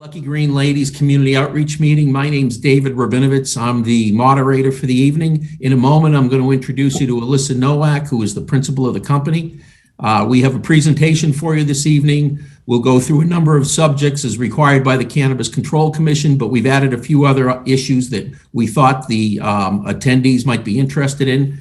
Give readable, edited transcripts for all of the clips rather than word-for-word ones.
Lucky Green Ladies Community Outreach Meeting. My name's David Rabinovitz. I'm the moderator for the evening. In a moment, I'm going to introduce you to Alyssa Nowak, who is the principal of the company. We have a presentation for you this evening. We'll go through a number of subjects as required by the Cannabis Control Commission, but we've added a few other issues that we thought the attendees might be interested in.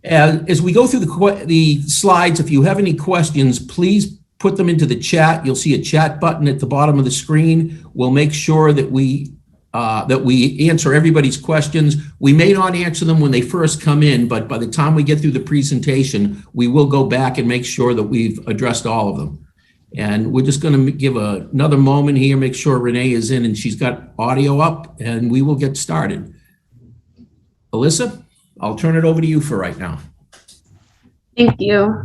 As we go through the slides, if you have any questions, please put them into the chat. You'll see a chat button at the bottom of the screen. We'll make sure that we answer everybody's questions. We may not answer them when they first come in, but by the time we get through the presentation, we will go back and make sure that we've addressed all of them. And we're just going to give another moment here, make sure Renee is in and she's got audio up, and we will get started. Alyssa, I'll turn it over to you for right now. Thank you.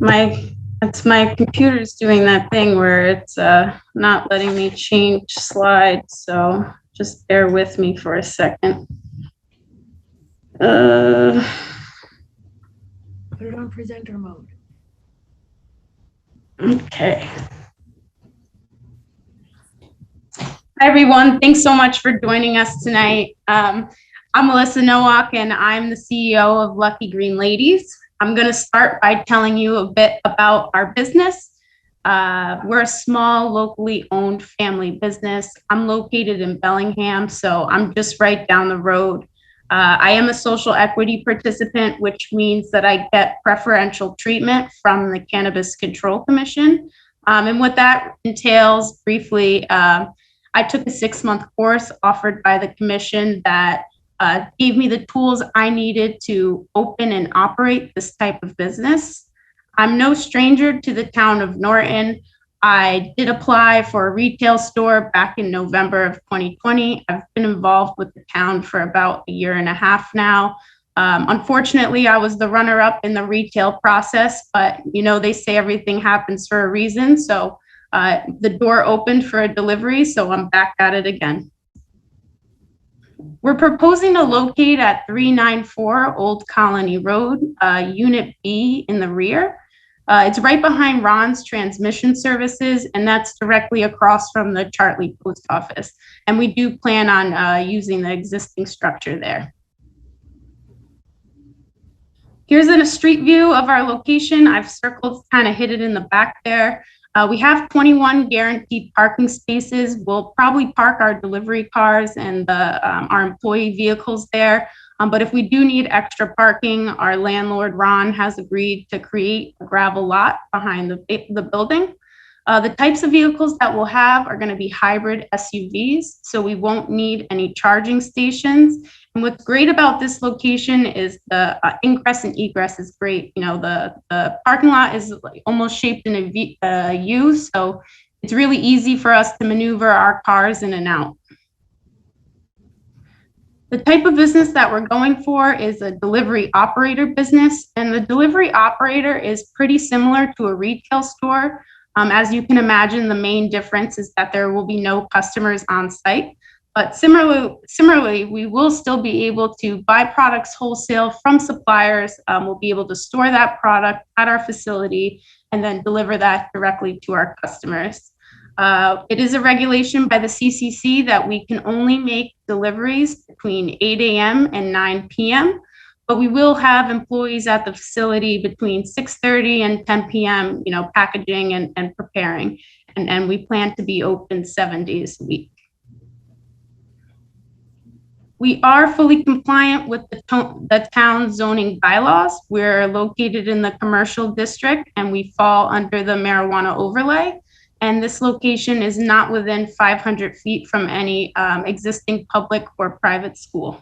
My computer's doing that thing where it's not letting me change slides, so just bear with me for a second. Put it on presenter mode. Okay. Hi, everyone. Thanks so much for joining us tonight. I'm Alyssa Nowak, and I'm the CEO of Lucky Green Ladies. I'm going to start by telling you a bit about our business. We're a small, locally owned family business. I'm located in Bellingham, so I'm just right down the road. I am a social equity participant, which means that I get preferential treatment from the Cannabis Control Commission. And what that entails, briefly, I took a 6-month course offered by the commission that gave me the tools I needed to open and operate this type of business. I'm no stranger to the town of Norton. I did apply for a retail store back in November of 2020. I've been involved with the town for about 1.5 years now. Unfortunately, I was the runner-up in the retail process, but you know, they say everything happens for a reason. So the door opened for a delivery, so I'm back at it again. We're proposing to locate at 394 Old Colony Road, Unit B in the rear. It's right behind Ron's Transmission Services, and that's directly across from the Chartley Post Office. And we do plan on using the existing structure there. Here's a street view of our location. I've circled, kind of hid it in the back there. We have 21 guaranteed parking spaces. We'll probably park our delivery cars and our employee vehicles there. But if we do need extra parking, our landlord, Ron, has agreed to create a gravel lot behind the building. The types of vehicles that we'll have are going to be hybrid SUVs, so we won't need any charging stations. And what's great about this location is the ingress and egress is great. You know, the parking lot is like almost shaped in a U, so it's really easy for us to maneuver our cars in and out. The type of business that we're going for is a delivery operator business, and the delivery operator is pretty similar to a retail store. As you can imagine, the main difference is that there will be no customers on site. But similarly, we will still be able to buy products wholesale from suppliers. We'll be able to store that product at our facility and then deliver that directly to our customers. It is a regulation by the CCC that we can only make deliveries between 8 a.m. and 9 p.m., but we will have employees at the facility between 6:30 and 10 p.m., you know, packaging and preparing. And we plan to be open 7 days a week. We are fully compliant with the town zoning bylaws. We're located in the commercial district and we fall under the marijuana overlay. And this location is not within 500 feet from any existing public or private school.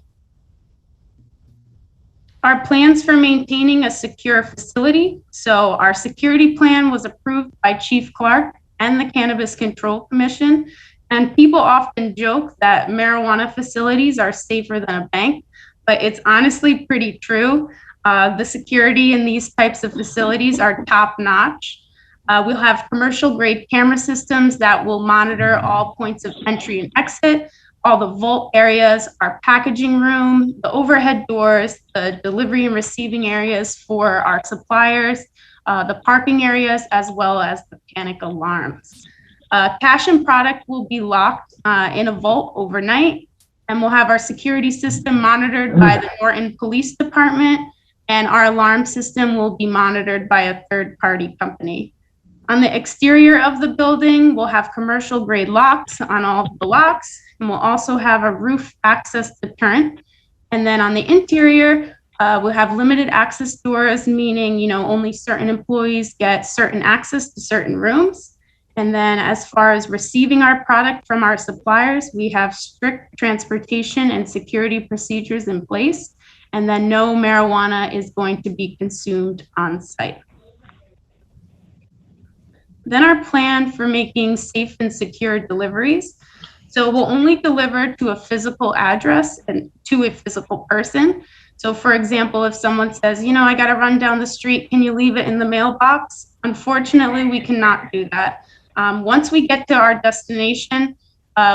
Our plans for maintaining a secure facility. So our security plan was approved by Chief Clark and the Cannabis Control Commission. And people often joke that marijuana facilities are safer than a bank, but it's honestly pretty true. The security in these types of facilities are top notch. We'll have commercial grade camera systems that will monitor all points of entry and exit, all the vault areas, our packaging room, the overhead doors, the delivery and receiving areas for our suppliers, the parking areas, as well as the panic alarms. Cash and product will be locked in a vault overnight, and we'll have our security system monitored by the Norton Police Department, and our alarm system will be monitored by a third-party company. On the exterior of the building, we'll have commercial grade locks on all of the locks, and we'll also have a roof access deterrent. And then on the interior, we'll have limited access doors, meaning, only certain employees get certain access to certain rooms. And then as far as receiving our product from our suppliers, we have strict transportation and security procedures in place. And then no marijuana is going to be consumed on site. Then our plan for making safe and secure deliveries. So we'll only deliver to a physical address and to a physical person. So for example, if someone says, I got to run down the street, can you leave it in the mailbox? Unfortunately, we cannot do that. Once we get to our destination,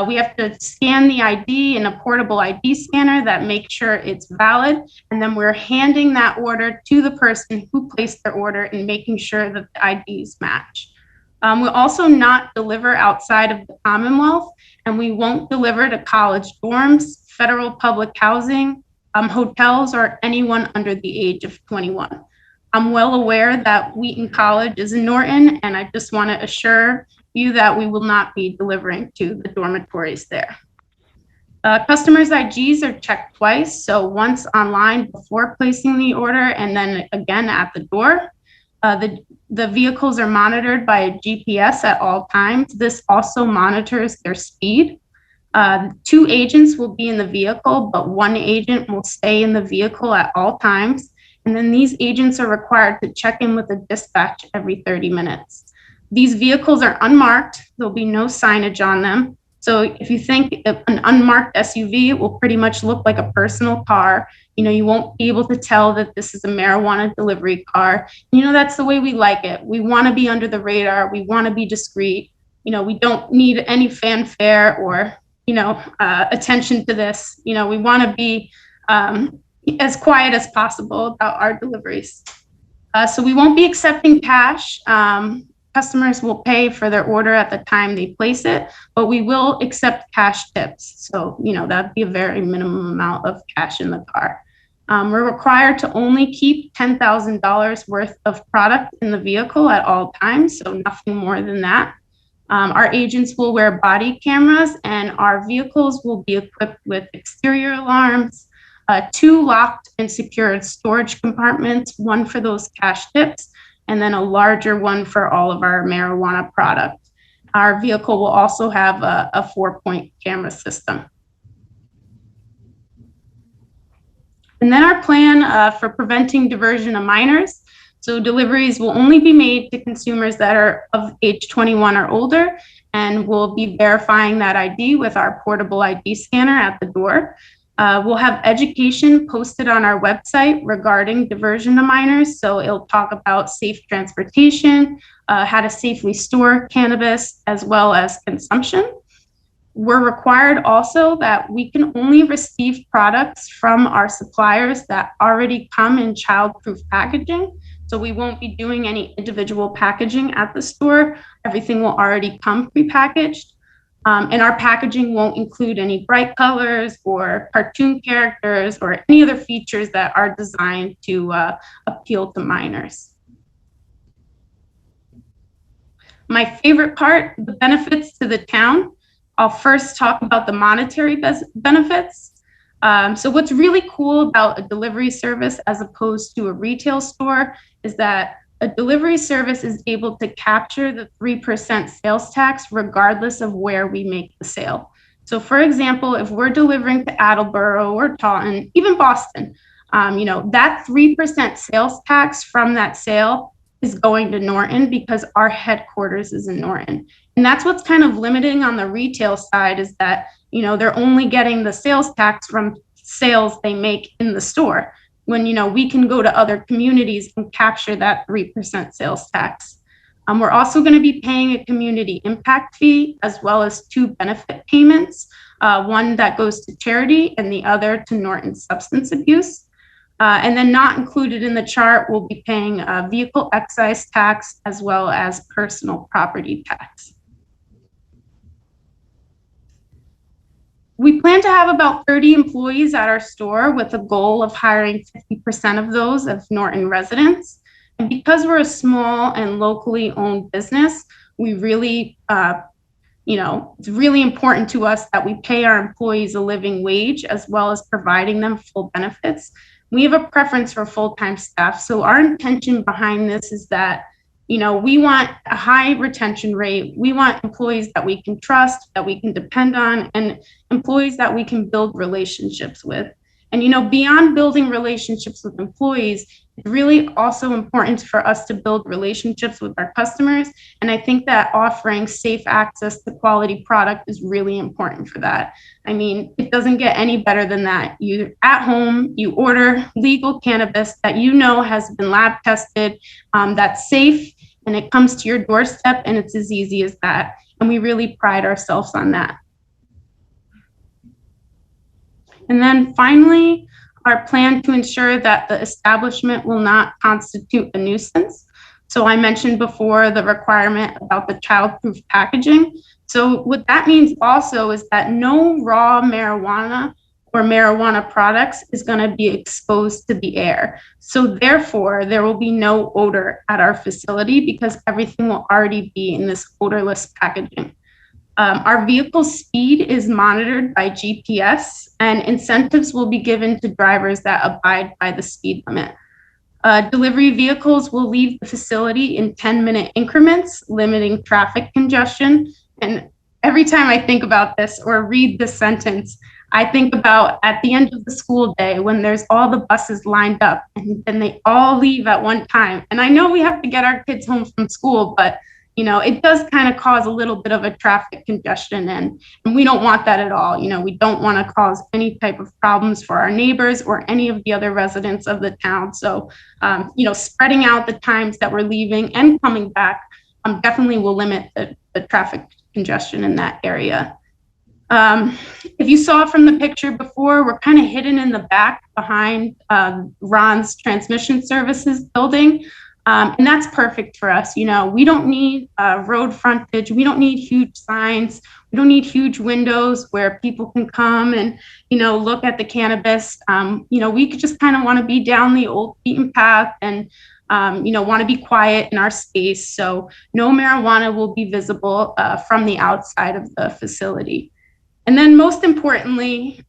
we have to scan the ID in a portable ID scanner that makes sure it's valid. And then we're handing that order to the person who placed their order and making sure that the IDs match. We'll also not deliver outside of the Commonwealth, and we won't deliver to college dorms, federal public housing, hotels, or anyone under the age of 21. I'm well aware that Wheaton College is in Norton, and I just want to assure you that we will not be delivering to the dormitories there. Customers' IGs are checked twice, so once online before placing the order and then again at the door. The vehicles are monitored by a GPS at all times. This also monitors their speed. 2 agents will be in the vehicle, but 1 agent will stay in the vehicle at all times. And then these agents are required to check in with the dispatch every 30 minutes. These vehicles are unmarked. There'll be no signage on them. So if you think an unmarked SUV, it will pretty much look like a personal car. You won't be able to tell that this is a marijuana delivery car. That's the way we like it. We want to be under the radar. We want to be discreet. We don't need any fanfare or, attention to this. We want to be as quiet as possible about our deliveries. So we won't be accepting cash. Customers will pay for their order at the time they place it, but we will accept cash tips. So, that'd be a very minimum amount of cash in the car. We're required to only keep $10,000 worth of product in the vehicle at all times, so nothing more than that. Our agents will wear body cameras, and our vehicles will be equipped with exterior alarms, 2 locked and secured storage compartments, 1 for those cash tips, and then a larger one for all of our marijuana product. Our vehicle will also have a 4-point camera system. And then our plan for preventing diversion of minors. So deliveries will only be made to consumers that are of age 21 or older, and we'll be verifying that ID with our portable ID scanner at the door. We'll have education posted on our website regarding diversion of minors. So it'll talk about safe transportation, how to safely store cannabis, as well as consumption. We're required also that we can only receive products from our suppliers that already come in child-proof packaging. So we won't be doing any individual packaging at the store. Everything will already come prepackaged. And our packaging won't include any bright colors or cartoon characters or any other features that are designed to appeal to minors. My favorite part, the benefits to the town. I'll first talk about the monetary benefits. So what's really cool about a delivery service as opposed to a retail store is that a delivery service is able to capture the 3% sales tax regardless of where we make the sale. So for example, if we're delivering to Attleboro or Taunton, even Boston, that 3% sales tax from that sale is going to Norton because our headquarters is in Norton. And that's what's kind of limiting on the retail side is that, they're only getting the sales tax from sales they make in the store when, we can go to other communities and capture that 3% sales tax. We're also going to be paying a community impact fee as well as 2 benefit payments, one that goes to charity and the other to Norton substance abuse. And then not included in the chart, we'll be paying a vehicle excise tax as well as personal property tax. to have about 30 employees at our store with a goal of hiring 50% of those as Norton residents. And because we're a small and locally owned business, we really, it's really important to us that we pay our employees a living wage as well as providing them full benefits. We have a preference for full-time staff. So our intention behind this is that, we want a high retention rate. We want employees that we can trust, that we can depend on, and employees that we can build relationships with. And, beyond building relationships with employees, it's really also important for us to build relationships with our customers. And I think that offering safe access to quality product is really important for that. I mean, it doesn't get any better than that. You're at home, you order legal cannabis that has been lab tested, that's safe, and it comes to your doorstep, and it's as easy as that. And we really pride ourselves on that. And then finally, our plan to ensure that the establishment will not constitute a nuisance. So I mentioned before the requirement about the childproof packaging. So what that means also is that no raw marijuana or marijuana products is going to be exposed to the air. So therefore, there will be no odor at our facility because everything will already be in this odorless packaging. Our vehicle speed is monitored by GPS, and incentives will be given to drivers that abide by the speed limit. Delivery vehicles will leave the facility in 10-minute increments, limiting traffic congestion. And every time I think about this or read this sentence, I think about at the end of the school day when there's all the buses lined up and then they all leave at one time. And I know we have to get our kids home from school, but it does kind of cause a little bit of a traffic congestion, and we don't want that at all. We don't want to cause any type of problems for our neighbors or any of the other residents of the town. So, spreading out the times that we're leaving and coming back definitely will limit the traffic congestion in that area. If you saw from the picture before, we're kind of hidden in the back behind Ron's transmission services building. And that's perfect for us. We don't need road frontage. We don't need huge signs. We don't need huge windows where people can come and, look at the cannabis. We could just kind of want to be down the old beaten path and, want to be quiet in our space. So no marijuana will be visible from the outside of the facility. And then most importantly,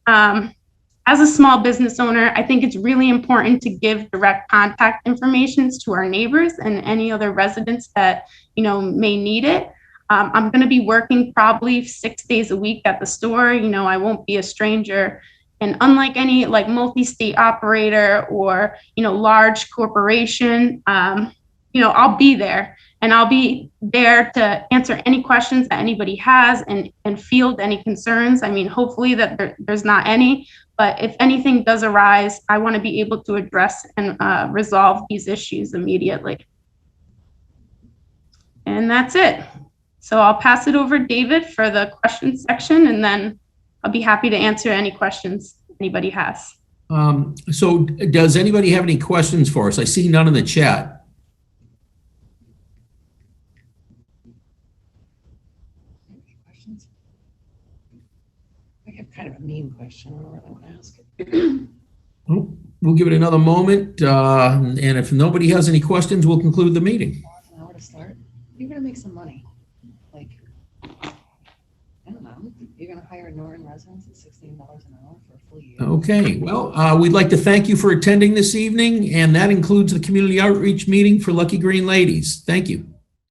as a small business owner, I think it's really important to give direct contact information to our neighbors and any other residents that, may need it. I'm going to be working probably 6 days a week at the store. I won't be a stranger. And unlike any multi-state operator or, large corporation, I'll be there. And I'll be there to answer any questions that anybody has and field any concerns. I mean, hopefully that there's not any, but if anything does arise, I want to be able to address and resolve these issues immediately. And that's it. So I'll pass it over to David for the questions section, and then I'll be happy to answer any questions anybody has. So does anybody have any questions for us? I see none in the chat. I have kind of a mean question. I don't really want to ask it. We'll give it another moment. And if nobody has any questions, we'll conclude the meeting. An hour to start. You're going to make some money. I don't know. You're going to hire Norton residents at $16 an hour for a full year. Okay. Well, we'd like to thank you for attending this evening. And that includes the community outreach meeting for Lucky Green Ladies. Thank you.